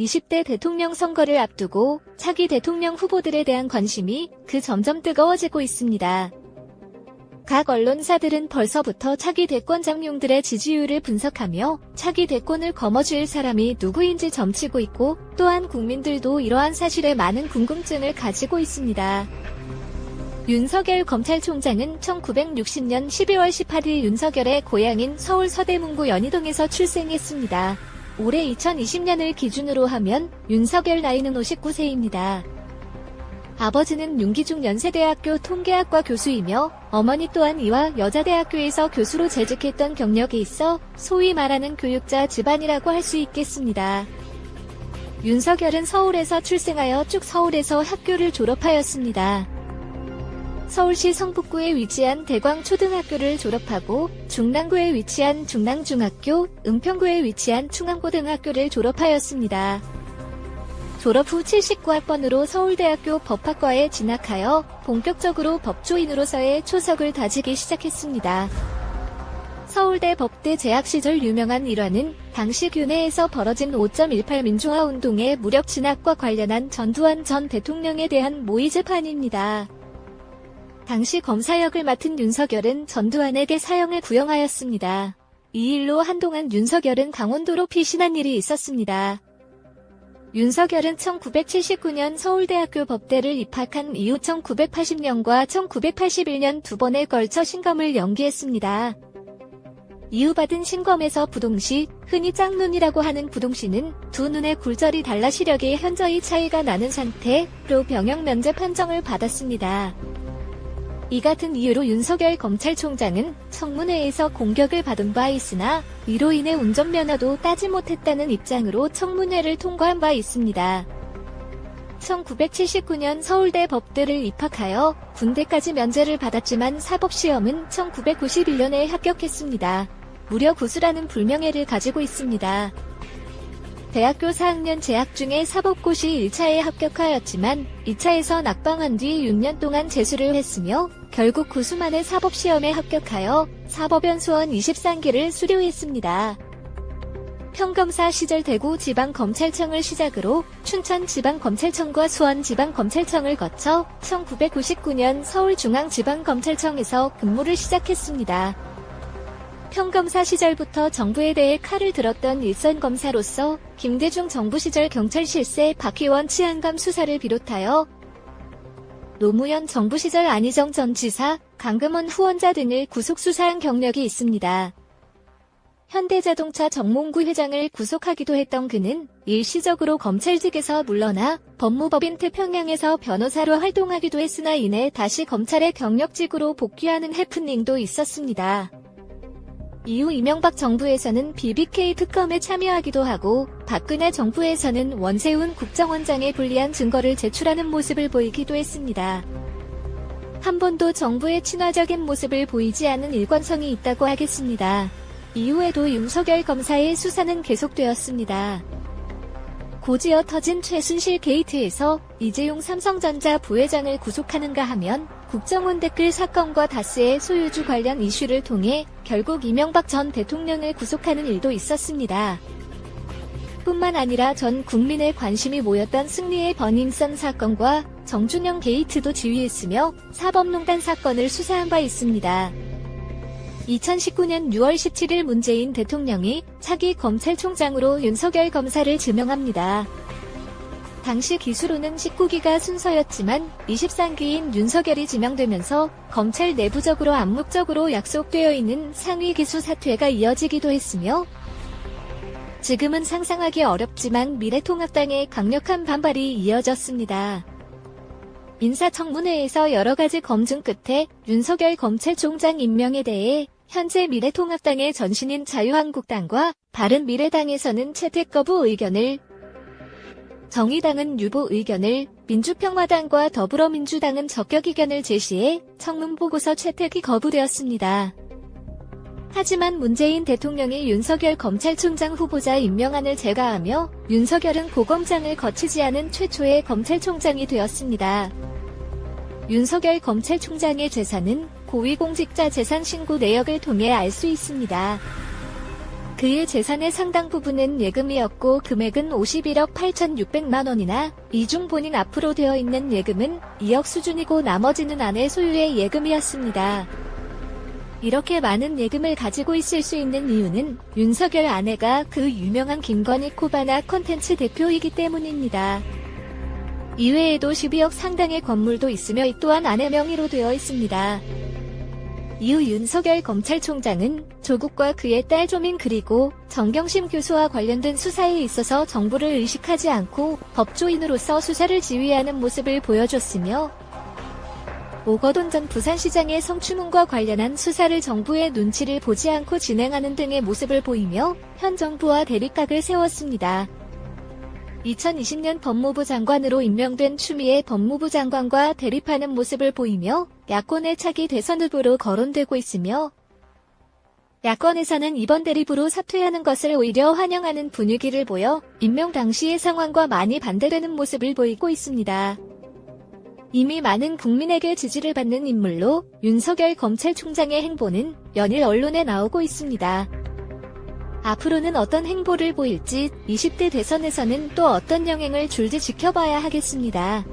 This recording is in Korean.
20대 대통령 선거를 앞두고 차기 대통령 후보들에 대한 관심이 점점 뜨거워지고 있습니다. 각 언론사들은 벌써부터 차기 대권 장룡들의 지지율을 분석하며 차기 대권을 거머쥘 사람이 누구인지 점치고 있고, 또한 국민들도 이러한 사실에 많은 궁금증을 가지고 있습니다. 윤석열 검찰총장은 1960년 12월 18일 윤석열의 고향인 서울 서대문구 연희동에서 출생했습니다. 올해 2020년을 기준으로 하면 윤석열 나이는 59세입니다. 아버지는 윤기중 연세대학교 통계학과 교수이며 어머니 또한 이화 여자대학교에서 교수로 재직했던 경력이 있어 소위 말하는 교육자 집안이라고 할 수 있겠습니다. 윤석열은 서울에서 출생하여 쭉 서울에서 학교를 졸업하였습니다. 서울시 성북구에 위치한 대광초등학교를 졸업하고 중랑구에 위치한 중랑중학교, 은평구에 위치한 충암고등학교를 졸업하였습니다. 졸업 후 79학번으로 서울대학교 법학과에 진학하여 본격적으로 법조인으로서의 초석을 다지기 시작했습니다. 서울대 법대 재학 시절 유명한 일화는 당시 교내에서 벌어진 5.18 민주화 운동의 무력 진압과 관련한 전두환 전 대통령에 대한 모의 재판입니다. 당시 검사 역을 맡은 윤석열은 전두환에게 사형을 구형하였습니다. 이 일로 한동안 윤석열은 강원도로 피신한 일이 있었습니다. 윤석열은 1979년 서울대학교 법대를 입학한 이후 1980년과 1981년 두 번에 걸쳐 신검을 연기했습니다. 이후 받은 신검에서 부동시, 흔히 짝눈이라고 하는 부동시는 두 눈의 굴절이 달라 시력이 현저히 차이가 나는 상태로 병역 면제 판정을 받았습니다. 이 같은 이유로 윤석열 검찰총장은 청문회에서 공격을 받은 바 있으나 이로 인해 운전면허도 따지 못했다는 입장으로 청문회를 통과한 바 있습니다. 1979년 서울대 법대를 입학하여 군대까지 면제를 받았지만 사법시험은 1991년에 합격했습니다. 무려 구수라는 불명예를 가지고 있습니다. 대학교 4학년 재학 중에 사법고시 1차에 합격하였지만 2차에서 낙방한 뒤 6년 동안 재수를 했으며 결국 구수만의 사법시험에 합격하여 사법연수원 23기를 수료했습니다. 평검사 시절 대구지방검찰청을 시작으로 춘천지방검찰청과 수원지방검찰청을 거쳐 1999년 서울중앙지방검찰청에서 근무를 시작했습니다. 평검사 시절부터 정부에 대해 칼을 들었던 일선 검사로서 김대중 정부 시절 경찰실세 박희원 치안감 수사를 비롯하여 노무현 정부 시절 안희정 전 지사, 강금원 후원자 등을 구속 수사한 경력이 있습니다. 현대자동차 정몽구 회장을 구속하기도 했던 그는 일시적으로 검찰직에서 물러나 법무법인 태평양에서 변호사로 활동하기도 했으나 이내 다시 검찰의 경력직으로 복귀하는 해프닝도 있었습니다. 이후 이명박 정부에서는 BBK 특검에 참여하기도 하고 박근혜 정부에서는 원세훈 국정원장의 불리한 증거를 제출하는 모습을 보이기도 했습니다. 한 번도 정부의 친화적인 모습을 보이지 않은 일관성이 있다고 하겠습니다. 이후에도 윤석열 검사의 수사는 계속되었습니다. 고지어 터진 최순실 게이트에서 이재용 삼성전자 부회장을 구속하는가 하면 국정원 댓글 사건과 다스의 소유주 관련 이슈를 통해 결국 이명박 전 대통령을 구속하는 일도 있었습니다. 뿐만 아니라 전 국민의 관심이 모였던 승리의 버닝썬 사건과 정준영 게이트도 지휘했으며 사법농단 사건을 수사한 바 있습니다. 2019년 6월 17일 문재인 대통령이 차기 검찰총장으로 윤석열 검사를 지명합니다. 당시 기수로는 19기가 순서였지만 23기인 윤석열이 지명되면서 검찰 내부적으로 암묵적으로 약속되어 있는 상위 기수 사퇴가 이어지기도 했으며 지금은 상상하기 어렵지만 미래통합당의 강력한 반발이 이어졌습니다. 인사청문회에서 여러가지 검증 끝에 윤석열 검찰총장 임명에 대해 현재 미래통합당의 전신인 자유한국당과 바른미래당에서는 채택 거부 의견을, 정의당은 유보 의견을, 민주평화당과 더불어민주당은 적격 의견을 제시해 청문보고서 채택이 거부되었습니다. 하지만 문재인 대통령이 윤석열 검찰총장 후보자 임명안을 제거하며 윤석열은 고검장을 거치지 않은 최초의 검찰총장이 되었습니다. 윤석열 검찰총장의 재산은 고위공직자 재산 신고 내역을 통해 알 수 있습니다. 그의 재산의 상당 부분은 예금이었고 금액은 51억 8,600만 원이나 이 중 본인 앞으로 되어 있는 예금은 2억 수준이고 나머지는 아내 소유의 예금이었습니다. 이렇게 많은 예금을 가지고 있을 수 있는 이유는 윤석열 아내가 그 유명한 김건희 코바나 콘텐츠 대표이기 때문입니다. 이외에도 12억 상당의 건물도 있으며 이 또한 아내 명의로 되어 있습니다. 이후 윤석열 검찰총장은 조국과 그의 딸 조민 그리고 정경심 교수와 관련된 수사에 있어서 정부를 의식하지 않고 법조인으로서 수사를 지휘하는 모습을 보여줬으며 오거돈 전 부산시장의 성추문과 관련한 수사를 정부의 눈치를 보지 않고 진행하는 등의 모습을 보이며 현 정부와 대립각을 세웠습니다. 2020년 법무부 장관으로 임명된 추미애 법무부 장관과 대립하는 모습을 보이며 야권의 차기 대선 후보로 거론되고 있으며 야권에서는 이번 대립으로 사퇴하는 것을 오히려 환영하는 분위기를 보여 임명 당시의 상황과 많이 반대되는 모습을 보이고 있습니다. 이미 많은 국민에게 지지를 받는 인물로 윤석열 검찰총장의 행보는 연일 언론에 나오고 있습니다. 앞으로는 어떤 행보를 보일지 20대 대선에서는 또 어떤 영향을 줄지 지켜봐야 하겠습니다.